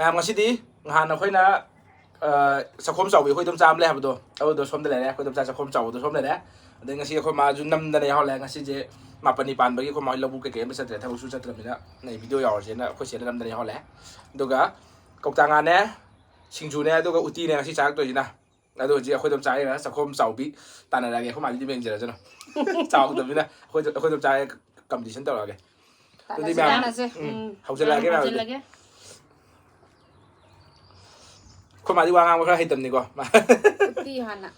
ꯃꯌꯥꯝ ꯉꯁꯤꯗꯤ ꯅꯍꯥꯟ ꯑꯩꯈꯣꯏꯅ ꯆꯥꯛꯈꯣꯝ ꯆꯥꯎꯕꯤ ꯑꯩꯈꯣꯏ ꯑꯗꯨꯝ ꯆꯥꯝ ꯂꯩ ꯍꯥꯏꯕꯗꯣ ꯑꯗꯨꯗꯣ ꯁꯣꯝꯗ ꯂꯩꯔꯦ ꯑꯩꯈꯣꯏ ꯑꯗꯨꯝ ꯆꯥꯛꯈꯣꯝ ꯆꯥꯎꯕꯗꯣ ꯁꯣꯝ ꯂꯩꯔꯦ ꯑꯗꯩ ꯉꯁꯤ ꯑꯩꯈꯣꯏ ꯃꯥꯁꯨ ꯅꯝꯗꯅ ꯌꯥꯎꯍꯜꯂꯦ ꯉꯁꯤꯁꯦ ꯃꯥꯄꯟꯅꯤ ꯄꯥꯟꯕꯒꯤ ꯑꯩꯈꯣꯏ ꯃꯥ ꯂꯧꯕꯨꯛ ꯀꯩꯀꯩ ꯑꯃ ꯆꯠꯇ꯭ꯔꯦ ꯊꯕꯛꯁꯨ ꯆꯠꯇ꯭ꯔꯕꯅꯤꯅ ꯅ ꯚꯤꯗꯤꯑꯣ ꯌꯥꯎꯔꯁꯦꯅ ꯑꯩꯈꯣꯏ ꯆꯦꯅ ꯅꯝꯗꯅ ꯌꯥꯎꯍꯜꯂꯦ ꯑꯗꯨꯒ ꯀꯧꯇꯥ ꯉꯥꯅꯦ ꯁꯤꯡꯖꯨꯅꯦ ꯑꯗꯨꯒ ꯎꯇꯤꯅꯦ ꯉꯁꯤ ꯆꯥꯔꯛꯇꯣꯏꯁꯤꯅ ꯑꯗꯣ ꯍꯧꯖꯤꯛ ꯑꯩꯈꯣꯏ ꯑꯗꯨꯝ ꯆꯥꯔꯦ ꯆꯥꯛꯈꯣꯝ ꯆꯥꯎꯕꯤ ꯇꯥꯟꯅꯔꯛꯑꯒꯦ ꯑꯩꯈꯣꯏ ꯃꯥꯗꯤ ꯑꯗꯨꯝ ꯌꯦꯡꯖꯔꯁꯅꯨ ꯆꯥꯎꯗꯕꯅꯤꯅ ꯑꯩꯈꯣꯏ ꯑꯗꯨꯝ ꯆꯥꯔꯦ ꯀꯝꯄꯤꯇꯤꯁꯟ ꯇꯧꯔꯛꯑꯒꯦ ꯑꯗꯨꯗꯤ ꯃꯌꯥꯝ ꯍꯧꯖꯤꯜꯂꯛꯑꯒꯦ ꯃꯌꯥꯝ ꯑꯩꯈꯣꯏ ꯃꯥꯗꯤ ꯋꯥ ꯉꯥꯡꯕ ꯈꯔ ꯍꯩꯇꯕꯅꯤꯀꯣ ꯎꯇꯤ ꯍꯥꯟꯅ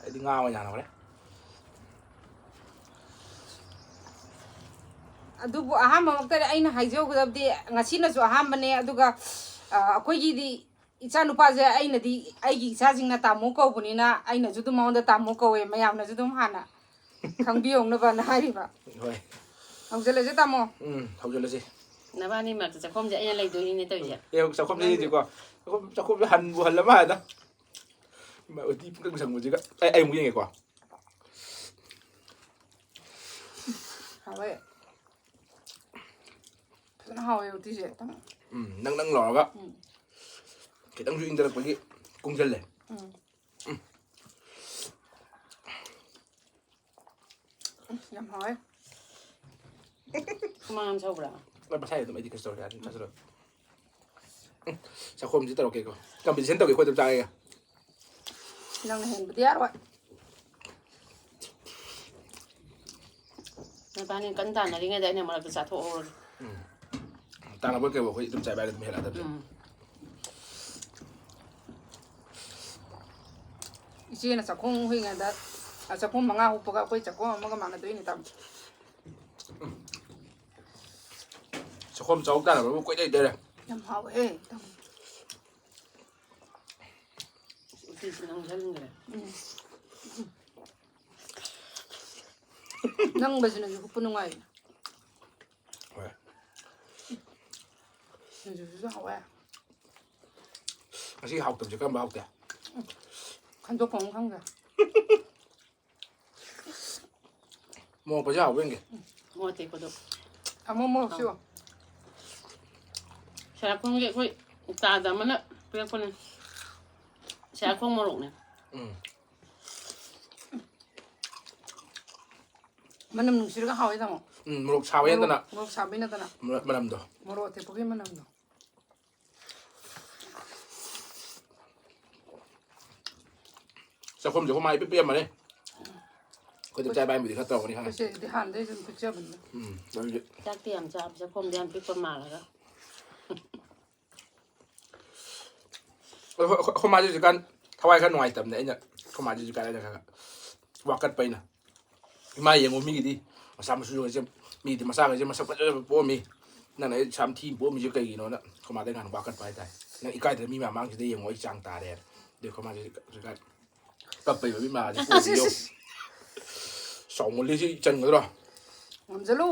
ꯑꯩꯗꯤ ꯉꯥ ꯑꯣꯏꯅ ꯍꯥꯟꯅ ꯍꯧꯔꯦ ꯑꯗꯨꯕꯨ ꯑꯍꯥꯟꯕꯃꯛꯇꯗꯤ ꯑꯩꯅ ꯍꯥꯏꯖꯧꯒꯗꯕꯗꯤ ꯉꯁꯤꯅꯁꯨ ꯑꯍꯥꯟꯕꯅꯦ ꯑꯗꯨꯒ ꯑꯩꯈꯣꯏꯒꯤꯗꯤ ꯏꯆꯥ ꯅꯨꯄꯥꯁꯦ ꯑꯩꯅꯗꯤ ꯑꯩꯒꯤ ꯏꯆꯥꯁꯤꯡꯅ ꯇꯥꯃꯣ ꯀꯧꯕꯅꯤꯅ ꯑꯩꯅꯁꯨ ꯑꯗꯨꯝ ꯃꯉꯣꯟꯗ ꯇꯥꯃꯣ ꯀꯧꯋꯦ ꯃꯌꯥꯝꯅꯁꯨ ꯑꯗꯨꯝ ꯍꯥꯟꯅ ꯈꯪꯕꯤꯍꯧꯅꯕꯅ ꯍꯥꯏꯔꯤꯕ ꯍꯣꯏ ꯍꯧꯖꯤꯜꯂꯁꯦ ꯇꯥꯃꯣ ꯍꯧꯖꯤꯜꯂꯁꯤ ꯅꯕꯥꯅꯤ ꯃꯔꯛꯇ ꯆꯥꯛꯈꯣꯝꯁꯦ ꯑꯩꯅ ꯂꯩꯗꯣꯏꯅꯤꯅꯦ ꯇꯧꯔꯤꯁꯦ ꯆꯥꯛꯈꯣꯝꯁꯤꯗꯤꯀꯣ ꯆꯥꯛꯈꯣꯝꯁꯦ ꯍꯟꯕꯨ ꯍꯜꯂ ꯃꯥꯜꯂꯦꯗ ꯎꯇꯤ ꯄꯨꯡꯀꯪ ꯁꯪꯕꯁꯤꯒ ꯑꯩ ꯑꯃꯨꯛ ꯌꯦꯡꯒꯦꯀꯣ ꯍꯥꯎꯋꯦ ꯐꯖꯅ ꯍꯥꯎꯋꯦ ꯎꯇꯤꯁꯦ ꯅꯪ ꯂꯥꯎꯔꯒ ꯈꯤꯇꯪꯁꯨ ꯏꯪꯊꯔꯛꯄꯒꯤ ꯀꯨꯡꯁꯜꯂꯦ ꯌꯥꯝ ꯍꯥꯎꯋꯦ ꯁꯨꯃꯥꯡ ꯁꯧꯕ꯭ꯔꯥ ꯃꯁꯥꯏ ꯑꯗꯨꯝ ꯑꯩꯗꯤ ꯀꯩꯁꯨ ꯇꯧꯔꯦ ꯑꯗꯨꯝ ꯆꯥꯁꯤꯜꯂꯣ ꯆꯥꯛꯈꯣꯝꯁꯤ ꯇꯧꯔꯛꯀꯦꯀꯣ ꯀꯝꯄꯤꯇꯤꯁꯟ ꯇꯧꯒꯦ ꯑꯩꯈꯣꯏ ꯑꯗꯨꯝ ꯆꯥꯔꯒꯦ ꯅꯪꯅ ꯍꯦꯟꯕꯗꯤ ꯌꯥꯔꯣꯏ ꯅꯕꯥꯅꯤ ꯀꯟꯅ ꯇꯥꯟꯅꯔꯤꯉꯩꯗ ꯑꯩꯅ ꯃꯔꯛꯇ ꯆꯥꯊꯣꯛꯍꯧꯔꯒꯦ ꯇꯥꯟꯅꯕ ꯀꯩꯕꯣ ꯑꯩꯈꯣꯏ ꯑꯗꯨꯝ ꯆꯥꯏꯕꯥꯏꯔꯒ ꯑꯗꯨꯝ ꯍꯦꯜꯂꯛꯑꯗꯕꯁꯦ ꯏꯆꯦꯅ ꯆꯥꯛꯈꯣꯝ ꯍꯨꯏꯉꯩꯗ ꯆꯥꯛꯈꯣꯝ 5 ꯍꯨꯞꯄꯒ ꯑꯩꯈꯣꯏ ꯆꯥꯛꯈꯣꯝ ꯑꯃꯒ ꯃꯥꯟꯅꯗꯣꯏꯅꯤ ꯇꯥꯃꯣ ꯆꯥꯛꯈꯣꯝ ꯆꯥꯎ ꯇꯥꯟꯅꯕꯕꯨ ꯀꯣꯏꯂꯩ ꯂꯩꯔꯦ ꯌꯥꯝ ꯍꯥꯎꯋꯦ ꯇꯥꯃꯣ ꯎꯇꯤꯁꯤ ꯅꯪꯁꯟꯈ꯭ꯔꯦ ꯅꯪꯕꯁꯤꯅꯁꯨ ꯍꯨꯞꯄ ꯅꯨꯡꯉꯥꯏ ꯍꯣꯏ ꯁꯤꯡꯖꯨꯁꯤꯁꯨ ꯍꯥꯎꯋꯦ ꯉꯁꯤ ꯍꯥꯎꯇꯕꯁꯦ ꯀꯔꯝꯕ ꯍꯥꯎꯇꯦ ꯈꯟꯗꯣꯛꯐꯝ ꯈꯪꯗ꯭ꯔꯦ ꯃꯣꯔꯣꯛꯄꯁꯦ ꯍꯥꯎꯕ꯭ꯔ ꯌꯦꯡꯒꯦ ꯃꯣꯔꯣꯛ ꯑꯇꯦꯛꯄꯗꯣ ꯑꯃꯨꯛ ꯃꯣꯔꯣꯛꯁꯨ ꯁꯦꯔꯥꯛꯈꯣꯡꯒꯤ ꯑꯩꯈꯣꯏ ꯇꯥꯗ ꯑꯃꯅ ꯄꯤꯔꯛꯄꯅꯦ ꯁꯦꯔꯥꯛꯈꯣꯡ ꯃꯣꯔꯣꯛꯅꯦ ꯃꯅꯝ ꯅꯨꯡꯁꯤꯔꯒ ꯍꯥꯎꯋꯦ ꯇꯥꯃꯣ ꯃꯣꯔꯣꯛ ꯁꯥꯕ ꯅꯠꯇꯅ ꯃꯣꯔꯣꯛ ꯁꯥꯕꯩ ꯅꯠꯇꯅ ꯃꯅꯝꯗꯣ ꯃꯣꯔꯣꯛ ꯑꯇꯦꯛꯄꯒꯤ ꯃꯅꯝꯗꯣ ꯆꯥꯛꯈꯣꯝꯁꯦ ꯑꯩꯈꯣꯏ ꯃꯥ ꯏꯄꯤꯛ ꯄꯤꯛꯑꯝꯕꯅꯤ ꯑꯩꯈꯣꯏꯗꯤ ꯆꯥꯏ ꯕꯥꯏꯕꯨꯗꯤ ꯈꯔ ꯇꯧꯔꯝꯒꯅꯤ ꯈꯪꯉꯦ ꯁꯤꯗꯤ ꯍꯥꯟꯅꯗꯩꯁꯨ ꯑꯗꯨꯝ ꯄꯤꯛꯆꯕꯅꯤꯅ ꯑꯗꯨꯗꯤ ꯆꯥꯛꯇꯤ ꯌꯥꯝ ꯆꯥꯕ ꯆꯥꯛꯈꯣꯝꯗꯤ ꯌꯥꯝ ꯄꯤꯛꯄ ꯃꯥꯜꯂꯒ ꯑꯩꯈꯣꯏ ꯃꯥꯁꯦ ꯍꯧꯖꯤꯛꯀꯥꯟ ꯊꯋꯥꯏ ꯈꯔ ꯅꯨꯡꯉꯥꯏꯇꯕꯅꯦ ꯑꯩꯅ ꯑꯩꯈꯣꯏ ꯃꯥꯁꯦ ꯍꯧꯖꯤꯛꯀꯥꯟ ꯑꯩꯅ ꯈꯔ ꯋꯥꯀꯠꯄ ꯑꯩꯅ ꯏꯃꯥ ꯌꯦꯡꯉꯣ ꯃꯤꯒꯤꯗꯤ ꯃꯆꯥ ꯃꯁꯨꯁꯦ ꯃꯤꯒꯤꯗꯤ ꯃꯆꯥꯈꯩꯁꯦ ꯃꯁꯛ ꯐꯖꯕ ꯄꯣꯛꯑꯝꯃꯤ ꯅꯪꯅ ꯑꯩ ꯌꯥꯝ ꯊꯤ ꯄꯣꯛꯑꯝꯃꯤꯁꯦ ꯀꯩꯒꯤꯅꯣꯅ ꯑꯩꯈꯣꯏ ꯃꯥꯗ ꯅꯍꯥꯟ ꯋꯥꯀꯠꯄ ꯍꯥꯏꯇꯥꯔꯦ ꯅꯪ ꯏꯀꯥꯏꯗꯅ ꯃꯤ ꯃꯃꯥꯡꯁꯤꯗ ꯌꯦꯡꯉꯣ ꯑꯩ ꯆꯥꯡ ꯇꯥꯔꯦ ꯑꯗꯩ ꯑꯩꯈꯣꯏ ꯃꯥꯁꯦ ꯍꯧꯖꯤꯛꯀꯥꯟ ꯀꯞꯄꯩꯕ ꯃꯤ ꯃꯥꯁꯦ ꯄꯣꯛꯏꯌꯣ ꯆꯥꯎꯃꯜꯂꯤꯁꯤ ꯆꯟꯒꯗ꯭ꯔꯣ ꯉꯝꯖꯜꯂꯨ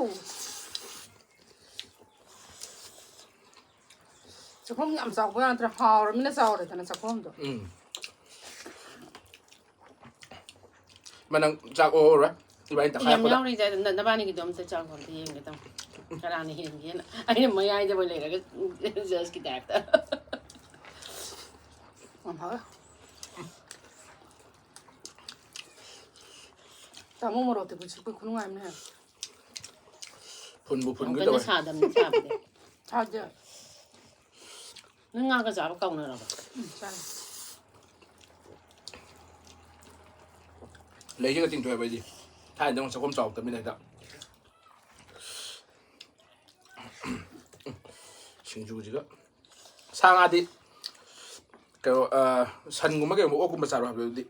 ꯆꯥꯛꯈꯣꯝ ꯌꯥꯝ ꯆꯥꯎꯕ ꯅꯠꯇ꯭ꯔꯦ ꯍꯥꯎꯔꯃꯤꯅ ꯆꯥꯎꯔꯦꯗꯅ ꯆꯥꯛꯈꯣꯝꯗꯣ ꯅꯪ ꯆꯥꯛ ꯑꯣꯔꯔꯣꯏ ꯏꯕꯥꯅꯤ ꯇꯪꯈꯥꯏ ꯌꯥꯝ ꯍꯥꯞꯄꯗ ꯌꯥꯎꯔꯤꯗ ꯅꯕꯥꯅꯤꯒꯤꯗꯣ ꯑꯝꯇ ꯆꯥꯎꯕ ꯑꯝꯇ ꯌꯦꯡꯒꯦ ꯇꯥꯃꯣ ꯀꯅꯥꯅ ꯍꯦꯟꯒꯦꯅ ꯑꯩꯅ ꯃꯌꯥꯏꯗ ꯂꯩꯔꯒ ꯖꯁꯀꯤ ꯇꯥꯏꯞꯇ ꯌꯥꯝ ꯍꯥꯎꯋꯦ ꯇꯥꯃꯣ ꯃꯣꯔꯣꯛ ꯑꯇꯦꯛꯄ ꯆꯤꯛꯄ ꯈꯨꯅꯨꯡꯉꯥꯏ ꯑꯃꯅꯦ ꯐꯨꯟꯕꯨ ꯌꯥꯝ ꯐꯨꯟꯒꯦ ꯀꯟꯅ ꯇꯧꯋꯦ ꯁꯥꯗꯕꯅꯤ ꯁꯥꯕꯗꯤ ꯁꯥꯗꯦ ꯅꯪ ꯉꯥꯒ ꯆꯥꯕ ꯀꯥꯎꯅꯔꯕ ꯆꯥꯏ ꯂꯩꯁꯤꯒ ꯇꯤꯡꯊꯣꯛꯑꯦꯕ ꯑꯩꯗꯤ ꯊꯥꯏꯅꯗ ꯑꯃꯨꯛ ꯆꯥꯛꯈꯣꯝ ꯆꯥꯎꯔꯛꯇꯕꯅꯤꯅ ꯍꯦꯛꯇ ꯁꯤꯡꯖꯨꯁꯤꯒ ꯁꯥ ꯉꯥꯗꯤ ꯀꯩꯅꯣ ꯁꯟꯒꯨꯝꯕ ꯀꯩꯒꯨꯝꯕ ꯑꯣꯛꯀꯨꯝꯕ ꯆꯥꯔꯣ ꯍꯥꯏꯕꯗꯨꯗꯤ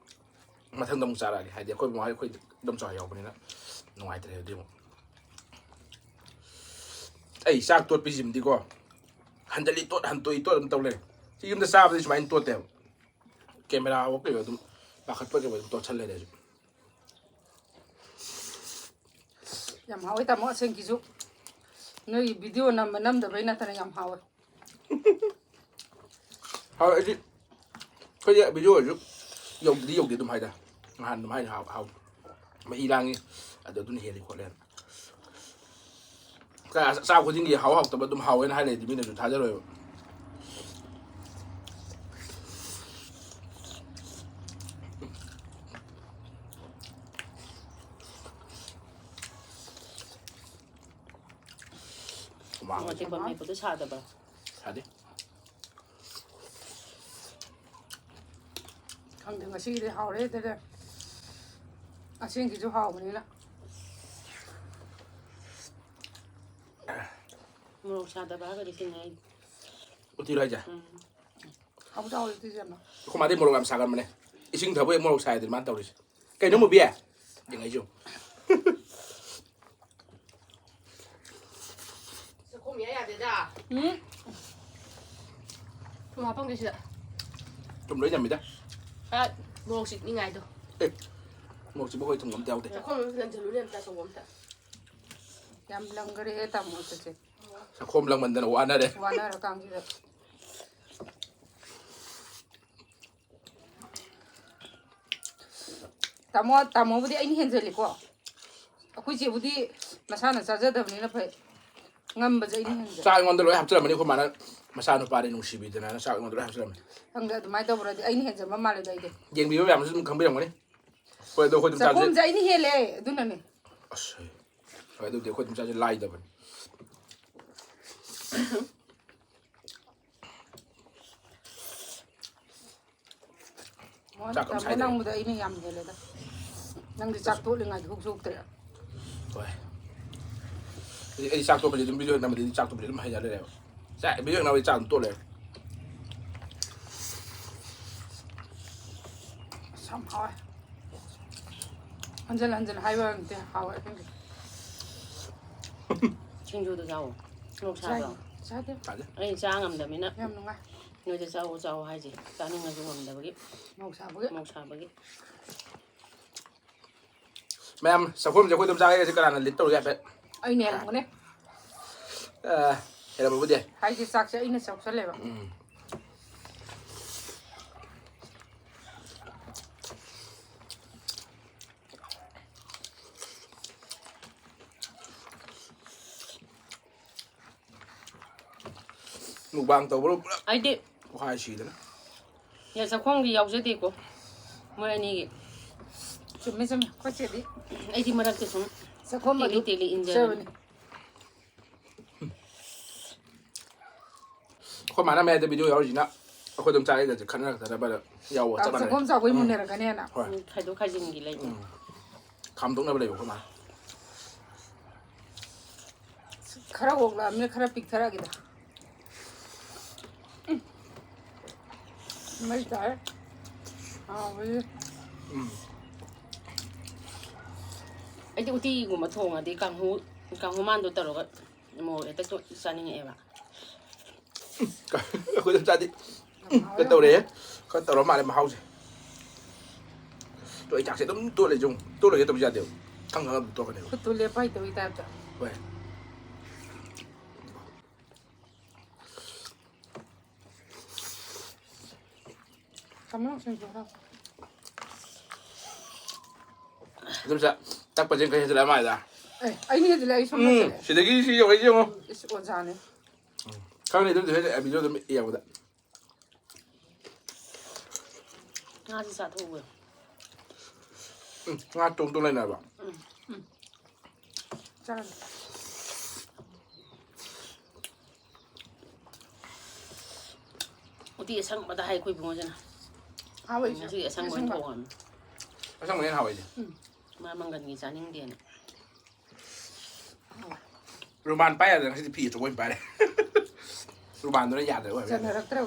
ꯃꯊꯪꯗ ꯑꯃꯨꯛ ꯆꯥꯔꯛꯑꯒꯦ ꯍꯥꯏꯗꯤ ꯑꯩꯈꯣꯏ ꯃꯃꯥ ꯑꯩꯈꯣꯏ ꯑꯗꯨꯝ ꯆꯥꯎ ꯌꯥꯎꯕꯅꯤꯅ ꯅꯨꯡꯉꯥꯏꯇ꯭ꯔꯦ ꯑꯗꯨꯗꯤ ꯑꯃꯨꯛ ꯑꯩ ꯆꯥꯛ ꯇꯣꯠꯄꯤꯁꯤꯝꯗꯤꯀꯣ ꯍꯟꯖꯤꯜꯂꯤ ꯇꯣꯠ ꯍꯟꯇꯣꯛꯏ ꯇꯣꯠ ꯑꯗꯨꯝ ꯇꯧ ꯂꯩꯔꯦ ꯁꯤ ꯌꯨꯝꯗ ꯆꯥꯕꯗꯤ ꯁꯨꯃꯥꯏꯅ ꯇꯣꯠꯇꯦꯕ ꯀꯦꯃꯦꯔꯥ ꯑꯣ ꯀꯩꯕ ꯑꯗꯨꯝ ꯄꯥꯈꯠꯄ ꯀꯩꯕ ꯑꯗꯨꯝ ꯇꯣꯠꯁꯜ ꯂꯩꯔꯦ ꯑꯩꯁꯨ ꯌꯥꯝ ꯍꯥꯎꯋꯦ ꯇꯥꯃꯣ ꯑꯁꯦꯡꯀꯤꯁꯨ ꯅꯣꯏꯒꯤ ꯚꯤꯗꯤꯑꯣ ꯅꯝꯕ ꯅꯝꯗꯕꯩ ꯅꯠꯇꯅ ꯌꯥꯝ ꯍꯥꯎꯋꯦ ꯍꯥꯎ ꯑꯩꯗꯤ ꯑꯩꯈꯣꯏꯗꯤ ꯚꯤꯗꯤꯑꯣ ꯑꯣꯏꯔꯁꯨ ꯌꯧꯗꯦ ꯑꯗꯨꯝ ꯍꯥꯏꯗ ꯅꯍꯥꯟ ꯑꯗꯨꯝ ꯍꯥꯏꯅ ꯍꯥꯎ ꯃꯍꯤ ꯂꯥꯡꯉꯤ ꯑꯗꯨ ꯑꯗꯨꯅ ꯍꯦꯜꯂꯤ ꯈꯣꯠꯂꯦꯅ ꯆꯥꯕ ꯈꯨꯗꯤꯡꯒꯤ ꯍꯥꯎꯇꯕ ꯑꯗꯨꯝ ꯍꯥꯎꯋꯦꯅ ꯍꯥꯏꯔꯗꯤ ꯃꯤꯅꯁꯨ ꯊꯥꯖꯔꯣꯏꯕ 어떻게 매고도 사다 봐. 사대. 강등 아시기도 하오래 되래. 아시기도 하오니라. 뭐 사다 봐 그리 생각이. 어디로 하자. 아무도 안 되잖아. 코마디 모로 감 사간 마네. 이싱 더보에 모로 사야 될 만다 우리. cái nó một bia. Đừng ấy chung. không nhớ nhà thế à? Không học không cái gì ạ? Trong đấy nhà mình đó. À, một xịt như ngày thôi. Ê, một chỉ bốc hơi thùng ngấm teo thế. Không lần thứ lần ta sống ngấm ta. Yam lang cái đấy tao muốn chơi. Sao không lần mình đã nấu ăn đây.วันนั้นเรากางที่แบบตามบุตรไอ้นี่เห็นเจอเลยกว่าคุยเจ้าบุตรมาสานจะจะเดิมนี่นะเพื่อนงั้นบุตรไอ้นี่เห็นเจอ Sao ngon tôi nói hấp dẫn mình đi không mà nó mà sao nó pa đi nung xì bị thế này nó sao ngon tôi nói hấp dẫn mình. ทั้งเดือนไม่ต้องบุตรไอ้นี่เห็นเจอมาเลยได้ดิ Yên bị vậy mà không biết làm cái đấy. Quay tôi tụm จะ cha คุ้ม chứ. ใจนี่เห็นเลยดูนั่นนี่ Quay tôi tụm cha chứ like đâu vậy. แต่ไม่นั่งบุตรไอ้นี่ยำเลยนะนั่งดิจักตัวเลยไงทุกสุกเตะ Quay. Cái sao tôi bây giờ video nào mà đi sao tôi bây giờ hay ra đây. Dạ video nào đi sao tôi này. ซ้ำเขาอันจะให้ว่าเดี๋ยวเขาไอ้เพื่อน 친구도 자오. 뭐 ใช่ 사다. ใช่เดี๋ยว Tại chứ. 아니 장암 되면은 ยำลงไง 너희들 자오 하지. 나는 가지고 온다 보기. มองสาวเพื่อน 뭐 사보기. Mẹ em, sao không cho quay tụm cha cái cái này lít tôi ghép đấy. ไอ้เนี่ยหลังเนี่ย Đây là một vấn đề. ใครที่ซักจะอินสักสักเลยว่ะ Mukbang tàu bro. 아이디 Có hai xì đấy. 야 사콩이 야우제도 있고. 뭐 아니 จุดไม่ใช่ไหมก็เจ็ดดิ 아이디 말할 때좀 สักคนมาดู 띠리 เชื่อ 인제. นี่ Con mà nó mẹ thì video nào gì nè. Quay tụm cha cái giờ khăn là thật là giàu à สั chắc ก bạn คน này. สาวไปมุนเนี่ยกันเนี่ยนะ 가도 가지는 길래. 감동 나버려 이거 만. คาราโอกละไม่คาราปิกทารากิดาไม่ได้ไป 아이디 우티 이거 뭐 통아디 강호만도 따로가 뭐 일단 좀 싸는 애봐. Quay tụm cha đi. Cái tàu đấy. Cái tàu đó mà lại mà hao gì. Tụi chắc sẽ đúng tôi lại dùng. Tôi là cái tụm cha đều. Thằng nó tôi cái đều. คุณตัวเลี้ยไปตัวอีตาจ้ะ Quay. ทำไมต้องเซ็นเซอร์เรา Tụm cha. Chắc phải trên cái gì mày ra. เอ้ยไอ้นี่จะเลยสมมติเลย Chỉ thấy cái gì vậy chứ không? อ้วนจานเนี่ย Cái này tôi thấy video tôi yêu đấy. 아지 사토고. Nga trông tôi lên này bảo. จาน 어디 상마다 하이코이 붕어잖아. เอาไว้ 그래서 상만 통함. Sao mà nên hỏi gì? 마만 가는 게 짜는 게. Roman bay là cái gì phi cho quên bay đấy. Roman nó nhạt rồi จะ vậy. เนี่ยรักเต้า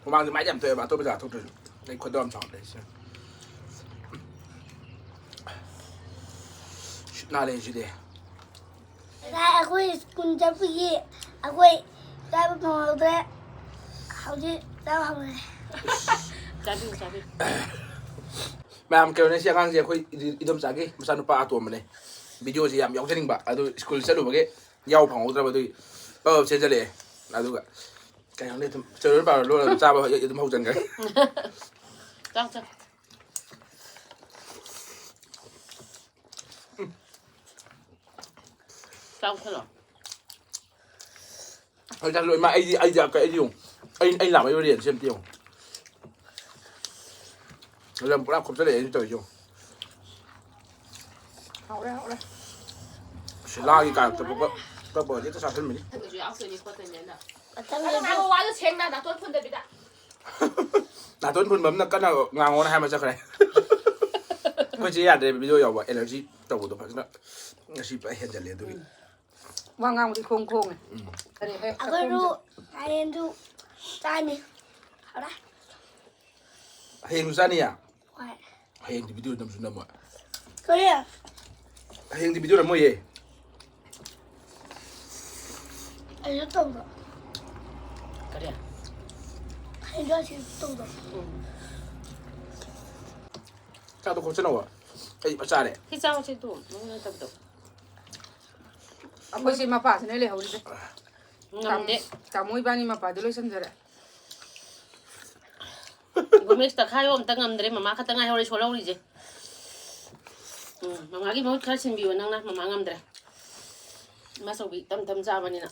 Roman thì mãi nhầm tôi bảo tôi bây giờ thôi rồi. Đây con đom chọn đấy. Nào đây gì đây? Eikhoi kun Chabi Eikhoi ta bắt đầu đấy học gì tao học này 짜비. Mà em kêu nên xem ăn gì khôi đi đâm sáng cái mà sao nó pa tuồng mà này. Video gì em giống trên bà, tôi school sẽ đủ cái nhau phòng ra tôi trên đây này là tôi cả cái hàng này chơi nó bảo luôn là sao mà tôi hậu dần cái. 짱짱. 짱클러. Thôi ra rồi mà ai giờ cái gì không? Anh làm cái điện xem tiêu. Làm cũng làm không sẽ để trời chung. เอาแล้วเอาแล้ว Sẽ la cái cả tập ꯇꯧꯕ ꯍꯦꯛꯇ ꯆꯥꯁꯤꯟꯕꯅꯤ ꯊꯛꯄꯁꯨ ꯌꯥꯎꯗꯣꯏꯅꯤ ꯈꯣꯠꯇꯣꯏꯅꯦꯅ ꯃꯊꯪꯗ ꯑꯗꯣ ꯉꯥꯡꯕ ꯋꯥꯗꯣ ꯁꯦꯡꯅ ꯅꯥꯇꯣꯟ ꯐꯨꯟꯗꯕꯤꯗ 나돈 분밤나 까나 ꯉꯥꯡꯉꯣꯅ ꯍꯥꯏ ꯃꯆꯥ ꯈꯔꯦ ꯑꯩꯈꯣꯏ ꯆꯦ ꯌꯥꯗ꯭ꯔꯦ ꯚꯤꯗꯤꯑꯣ ꯌꯥꯎꯕ ꯑꯦꯂꯔꯖꯤ ꯇꯧꯕꯗꯣ ꯐꯖꯅ ꯉꯁꯤ ꯄꯨꯔꯥ ꯍꯦꯟꯖꯜꯂꯦ ꯑꯗꯨꯒꯤ ꯋꯥ ꯉꯥꯡꯕꯗꯤ ꯈꯣꯡꯉꯦ ꯀꯔꯤ ꯍꯦ ꯑꯩꯈꯣꯏꯁꯨ ꯍꯌꯦꯡꯁꯨ ꯆꯥꯅꯤ ꯍꯧꯔꯦ ꯍꯌꯦꯡꯁꯨ ꯆꯥꯅꯤꯌꯥ ꯍꯣꯏ ꯍꯌꯦꯡꯗꯤ ꯚꯤꯗꯤꯑꯣ ꯅꯝꯁꯨ ꯅꯝꯃꯣꯏ ꯀꯔꯤ ꯍꯌꯦꯡꯗꯤ ꯚꯤꯗꯤꯑꯣ ꯅꯝꯃꯣꯏꯌꯦ ꯑꯩꯁꯨ ꯇꯧꯗꯣ ꯀꯔꯤ ꯍꯌꯦꯡꯁꯨ ꯑꯁꯤ ꯇꯧꯗꯣ ꯆꯥꯛꯇꯣ ꯈꯣꯠꯆꯅꯧꯕ ꯑꯩ ꯆꯥꯔꯦ ꯁꯤ ꯆꯥꯎꯁꯤ ꯇꯨ ꯅꯪ ꯅꯠꯇꯕꯗꯣ ꯑꯩꯈꯣꯏꯁꯤ ꯃꯄꯥꯁꯤꯅ ꯂꯩꯍꯧꯔꯤꯁꯦ ꯉꯝꯗꯦ ꯇꯥꯃꯣ ꯏꯕꯥꯅꯤ ꯃꯄꯥꯗꯤ ꯂꯣꯏꯁꯟꯖꯔꯦ ꯒꯣꯃꯦꯁ ꯇꯈꯥꯏꯌꯣ ꯑꯝꯇ ꯉꯝꯗ꯭ꯔꯦ ꯃꯃꯥ ꯈꯛꯇ ꯉꯥꯏꯍꯧꯔꯦ ꯁꯣꯜꯍꯧꯔꯤꯁꯦ ꯃꯃꯥꯒꯤ ꯃꯍꯨꯠ ꯈꯔ ꯁꯤꯟꯕꯤꯌꯣ ꯅꯪꯅ ꯃꯃá ꯉꯝꯗ꯭ꯔꯦ ꯃꯥꯆꯧꯕꯤ ꯇꯝ ꯇꯝ ꯆꯥꯕꯅꯤꯅ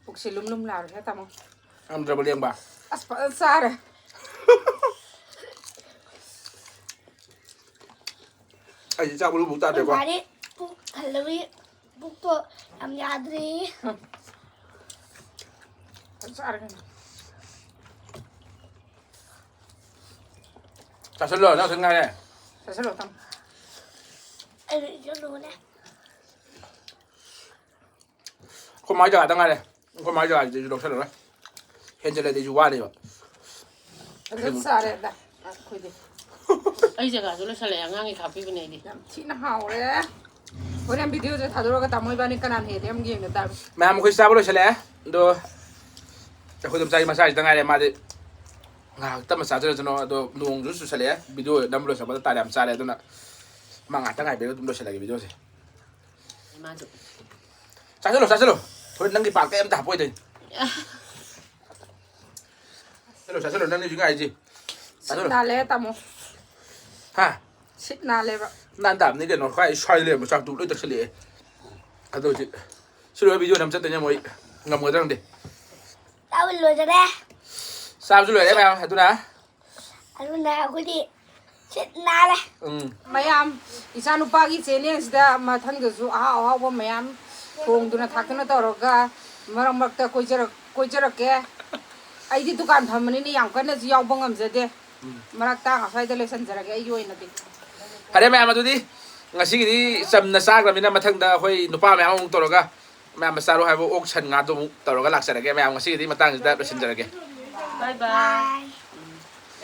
ꯄꯨꯛꯁꯤ ꯂꯨꯝ ꯂꯨꯝ ꯂꯥꯎꯔꯦ ꯇꯥꯃꯣ ꯉꯝꯗ꯭ꯔꯕ ꯂꯦꯡꯕ ꯑꯁ ꯐꯖꯅ ꯆꯥꯔꯦ ꯑꯩꯁꯦ ꯆꯥꯛ ꯃꯔꯨ ꯇꯥꯗ꯭ꯔꯦꯀꯣ ꯃꯥꯗꯤ ꯄꯨꯛ ꯊꯜꯂꯕꯤ ꯄꯨꯛꯇꯣ ꯌꯥꯝ ꯌꯥꯗ꯭ꯔꯤ ꯐꯖꯅ ꯆꯥꯔꯦ ꯆꯥꯁꯤꯜꯂꯣ ꯅꯪ ꯈꯛ ꯉꯥꯏꯔꯦ ꯆꯥꯁꯤꯜꯂꯣ ꯇꯥꯃꯣ ꯑꯩꯁꯨ ꯏꯆꯜꯂꯨꯅꯦ ꯑꯩꯈꯣꯏ ꯃꯥꯒꯤ ꯖꯒꯥꯗ ꯉꯥꯏꯔꯦ ꯑꯩꯈꯣꯏ ꯃꯥꯒꯤ ꯖꯒꯥꯁꯤꯁꯨ ꯂꯧꯁꯜꯂꯔꯣꯏ ꯍꯦꯟꯖꯜꯂꯗꯤ ꯑꯩꯁꯨ ꯋꯥꯅꯦꯕ ꯐꯖꯅ ꯆꯥꯔꯦꯗ ꯑꯩꯈꯣꯏꯗꯤ ꯑꯩ ꯖꯒꯥꯁꯨ ꯂꯣꯏꯁꯜꯂꯛꯑꯦ ꯑꯉꯥꯡꯒꯤ ꯈꯥꯛꯄꯤꯕꯅꯦ ꯑꯩꯗꯤ ꯌꯥꯝ ꯊꯤꯅ ꯍꯥꯎꯔꯦ ꯍꯣꯔꯦꯟ ꯚꯤꯗꯤꯑꯣꯁꯦ ꯊꯥꯗꯣꯔꯛꯑꯒ ꯇꯥꯃꯣ ꯏꯕꯥꯅꯤ ꯀꯅꯥꯅ ꯍꯦꯜꯂꯦ ꯑꯃ ꯌꯦꯡꯅ ꯇꯥꯔꯦ ꯃꯌꯥꯝ ꯑꯩꯈꯣꯏ ꯆꯥꯕ ꯂꯣꯏꯁꯤꯜꯂꯛꯑꯦ ꯑꯗꯣ ꯑꯩꯈꯣꯏ ꯑꯗꯨꯝ ꯆꯥꯏ ꯃꯆꯥꯁꯤꯗ ꯉꯥꯏꯔꯦ ꯃꯥꯗꯤ ꯉꯥꯏꯍꯥꯛ ꯇꯞꯅ ꯆꯥꯖꯔꯁꯅꯣ ꯑꯗꯣ ꯅꯣꯡꯁꯨ ꯆꯨꯁꯜꯂꯛꯑꯦ ꯚꯤꯗꯤꯑꯣ ꯅꯝꯕ ꯂꯣꯏꯁꯜꯂꯛꯄꯗ ꯇꯥꯔꯦ ꯌꯥꯝ ꯆꯥꯔꯦ ꯑꯗꯨꯅ ꯃꯥ ꯉꯥꯛꯇ ꯉꯥꯏꯕꯤꯔꯒ ꯑꯗꯨꯝ ꯂꯣꯏꯁꯤꯜꯂꯒꯦ ꯚꯤꯗꯤꯑꯣꯁꯦ ꯃꯥꯁꯨ ꯆꯥꯁꯤꯜꯂꯣ ꯆꯥꯁꯤꯜꯂꯣ ꯍꯣꯔꯦꯟ ꯅꯪꯒꯤ ꯄꯥꯛ ꯀꯩꯝꯇ ꯍꯥꯞꯄꯣꯏꯗꯣꯏꯅꯤ ꯆꯥꯁꯤꯜꯂꯣ ꯆꯥꯁꯤꯜꯂꯣ ꯅꯪꯅꯤ ꯍꯧꯖꯤꯛ ꯉꯥꯏꯔꯤꯁꯤ ꯁꯤꯠ ꯅꯥꯜꯂꯦ ꯇꯥꯃꯣ ꯍꯥ ꯁꯤꯠ ꯅꯥꯜꯂꯦꯕ ꯅꯥꯟ ꯇꯥꯕꯅꯤ ꯀꯩꯅꯣ ꯈ꯭ꯋꯥꯏ ꯁ꯭ꯋꯥꯏ ꯂꯩꯔꯝꯕ ꯆꯥꯛꯇꯨ ꯂꯣꯏ ꯇꯛꯁꯤꯜꯂꯛꯑꯦ ꯑꯗꯣ ꯍꯧꯖꯤꯛ ꯁꯤ ꯂꯣꯏꯔ ꯚꯤꯗꯤꯑꯣ ꯅꯝ ꯆꯠꯇꯣꯏꯅꯦ ꯃꯣꯏ ꯉꯝꯒꯗ꯭ꯔ ꯈꯪꯗꯦ ꯆꯥꯕ ꯂꯣꯏꯖꯔꯦ ꯆꯥꯕꯁꯨ ꯂꯣꯏꯔꯦ ꯃꯌꯥꯝ ꯑꯗꯨꯅ ꯑꯩꯈꯣꯏꯗꯤ ꯁꯤꯠ ꯅꯥꯜꯂꯦ ꯃꯌꯥꯝ ꯏꯆꯥꯅꯨꯄꯥꯒꯤ ꯆꯦꯅꯦꯜꯁꯤꯗ ꯃꯊꯪꯗꯁꯨ ꯑꯍꯥꯎ ꯑꯍꯥꯎꯕ ꯃꯌꯥꯝ ꯊꯣꯡꯗꯨꯅ ꯊꯥꯛꯇꯨꯅ ꯇꯧꯔꯒ ꯃꯔꯛ ꯃꯔꯛꯇ ꯀꯣꯏꯖꯔꯛꯀꯦ ꯑꯩꯗꯤ ꯗꯨꯀꯥꯟ ꯐꯝꯕꯅꯤꯅ ꯌꯥꯝ ꯀꯟꯅꯁꯨ ꯌꯥꯎꯕ ꯉꯝꯖꯗꯦ ꯃꯔꯛꯇ ꯑꯁ꯭ꯋꯥꯏꯗ ꯂꯣꯏꯁꯤꯟꯖꯔꯒꯦ ꯑꯩꯒꯤ ꯑꯣꯏꯅꯗꯤ ꯐꯔꯦ ꯃꯌꯥꯝ ꯑꯗꯨꯗꯤ ꯉꯁꯤꯒꯤꯗꯤ ꯆꯝꯅ ꯆꯥꯈ꯭ꯔꯕꯅꯤꯅ ꯃꯊꯪꯗ ꯑꯩꯈꯣই ꯅꯨꯄꯥ ꯃꯌꯥꯝ ꯑꯃꯨꯛ ꯇꯧꯔꯒ ꯃꯌꯥꯝ ꯆꯥꯔꯣ ꯍꯥꯏꯕ ꯑꯣꯛ ꯁꯟ ꯉꯥꯗꯣ ꯑꯃꯨꯛ ꯇꯧꯔꯒ ꯂꯥꯛꯆꯔꯒꯦ ꯃꯌꯥꯝ ꯉꯁꯤꯒꯤꯗꯤ ꯃꯇꯥꯡꯁꯤꯗ ꯂꯣꯏꯁꯤꯟꯖꯔꯒꯦ ꯕꯥꯏ ꯕꯥꯏ ꯕꯥꯏ